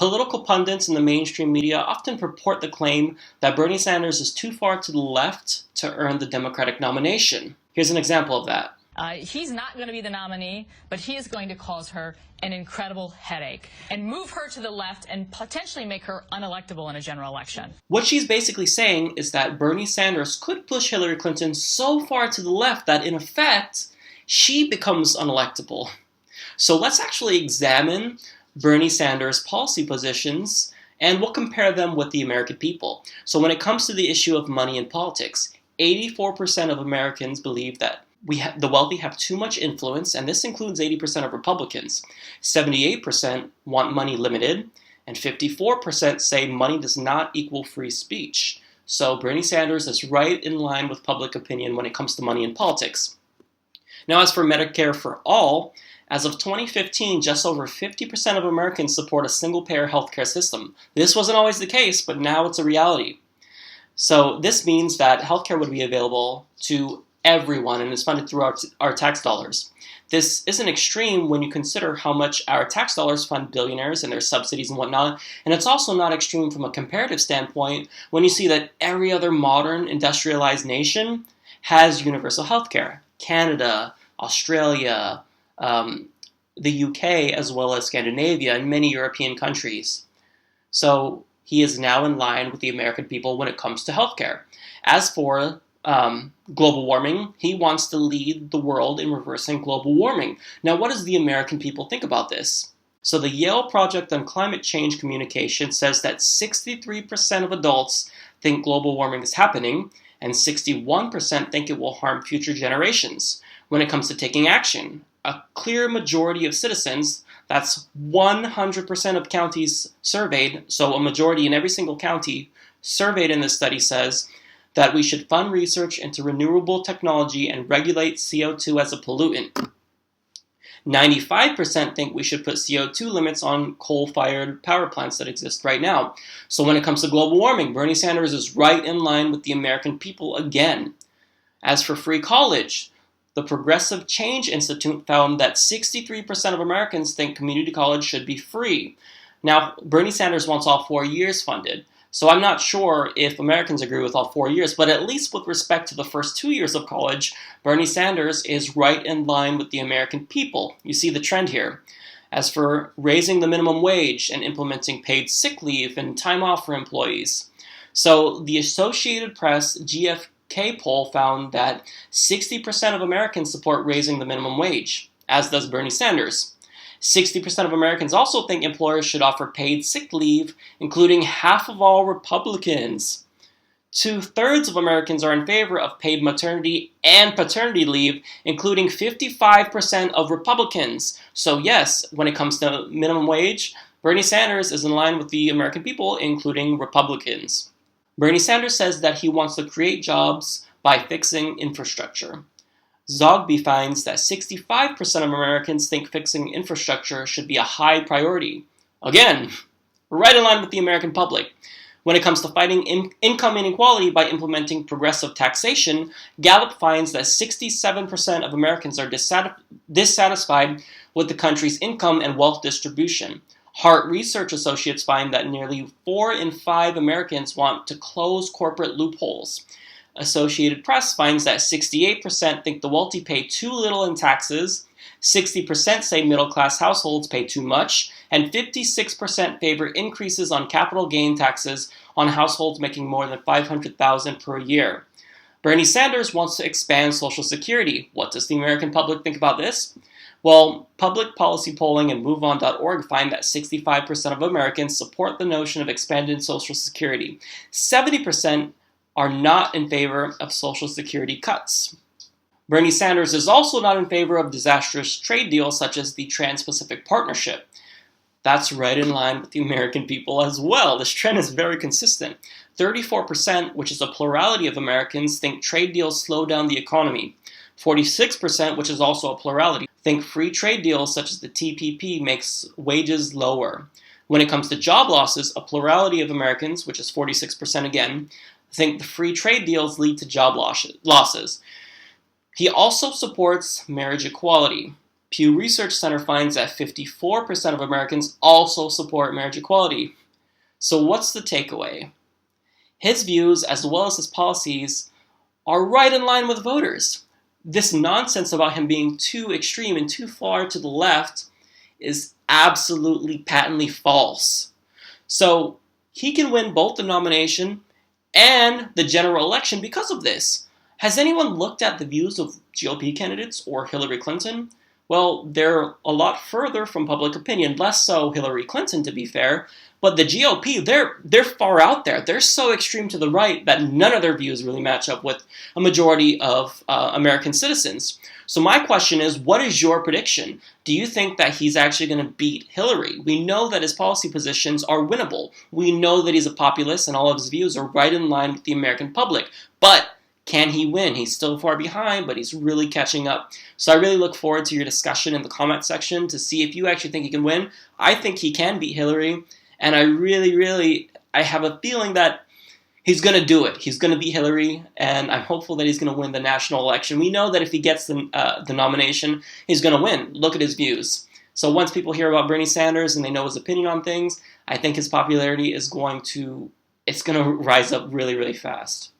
Political pundits in the mainstream media often purport the claim that Bernie Sanders is too far to the left to earn the Democratic nomination. Here's an example of that. He's not going to be the nominee, but he is going to cause her an incredible headache and move her to the left and potentially make her unelectable in a general election. What she's basically saying is that Bernie Sanders could push Hillary Clinton so far to the left that, in effect, she becomes unelectable. So let's actually examine Bernie Sanders' policy positions, and we'll compare them with the American people. So when it comes to the issue of money in politics, 84% of Americans believe that the wealthy have too much influence, and this includes 80% of Republicans. 78% want money limited, and 54% say money does not equal free speech. So Bernie Sanders is right in line with public opinion when it comes to money in politics. Now, as for Medicare for all, as of 2015, just over 50% of Americans support a single-payer healthcare system. This wasn't always the case, but now it's a reality. So this means that healthcare would be available to everyone and is funded through our tax dollars. This isn't extreme when you consider how much our tax dollars fund billionaires and their subsidies and whatnot, and it's also not extreme from a comparative standpoint when you see that every other modern industrialized nation has universal healthcare. Canada, Australia, the UK, as well as Scandinavia and many European countries. So he is now in line with the American people when it comes to healthcare. As for global warming, he wants to lead the world in reversing global warming. Now, what does the American people think about this? So the Yale Project on Climate Change Communication says that 63% of adults think global warming is happening, and 61% think it will harm future generations. When it comes to taking action, a clear majority of citizens, that's 100% of counties surveyed, so a majority in every single county surveyed in this study, says that we should fund research into renewable technology and regulate CO2 as a pollutant. 95% think we should put CO2 limits on coal-fired power plants that exist right now. So when it comes to global warming, Bernie Sanders is right in line with the American people again. As for free college, the Progressive Change Institute found that 63% of Americans think community college should be free. Now, Bernie Sanders wants all 4 years funded. So I'm not sure if Americans agree with all 4 years, but at least with respect to the first 2 years of college, Bernie Sanders is right in line with the American people. You see the trend here. As for raising the minimum wage and implementing paid sick leave and time off for employees, so the Associated Press GFK poll found that 60% of Americans support raising the minimum wage, as does Bernie Sanders. 60% of Americans also think employers should offer paid sick leave, including half of all Republicans. 2/3 of Americans are in favor of paid maternity and paternity leave, including 55% of Republicans. So yes, when it comes to minimum wage, Bernie Sanders is in line with the American people, including Republicans. Bernie Sanders says that he wants to create jobs by fixing infrastructure. Zogby finds that 65% of Americans think fixing infrastructure should be a high priority. Again, right in line with the American public. When it comes to fighting income inequality by implementing progressive taxation, Gallup finds that 67% of Americans are dissatisfied with the country's income and wealth distribution. Hart Research Associates find that nearly 4 in 5 Americans want to close corporate loopholes. Associated Press finds that 68% think the wealthy pay too little in taxes, 60% say middle-class households pay too much, and 56% favor increases on capital gain taxes on households making more than $500,000 per year. Bernie Sanders wants to expand Social Security. What does the American public think about this? Well, public policy polling and MoveOn.org find that 65% of Americans support the notion of expanded Social Security. 70% are not in favor of Social Security cuts. Bernie Sanders is also not in favor of disastrous trade deals such as the Trans-Pacific Partnership. That's right in line with the American people as well. This trend is very consistent. 34%, which is a plurality of Americans, think trade deals slow down the economy. 46%, which is also a plurality, think free trade deals such as the TPP makes wages lower. When it comes to job losses, a plurality of Americans, which is 46% again, think the free trade deals lead to job losses. He also supports marriage equality. Pew Research Center finds that 54% of Americans also support marriage equality. So what's the takeaway? His views, as well as his policies, are right in line with voters. This nonsense about him being too extreme and too far to the left is absolutely patently false. So he can win both the nomination and the general election because of this. Has anyone looked at the views of GOP candidates or Hillary Clinton? Well, they're a lot further from public opinion, less so Hillary Clinton, to be fair. But the GOP, they're far out there. They're so extreme to the right that none of their views really match up with a majority of American citizens. So my question is, what is your prediction? Do you think that he's actually going to beat Hillary? We know that his policy positions are winnable. We know that he's a populist and all of his views are right in line with the American public. But can he win? He's still far behind, but he's really catching up. So I really look forward to your discussion in the comment section to see if you actually think he can win. I think he can beat Hillary, and I have a feeling that he's going to do it. He's going to beat Hillary, and I'm hopeful that he's going to win the national election. We know that if he gets the nomination, he's going to win. Look at his views. So once people hear about Bernie Sanders and they know his opinion on things, I think his popularity is going to rise up really, really fast.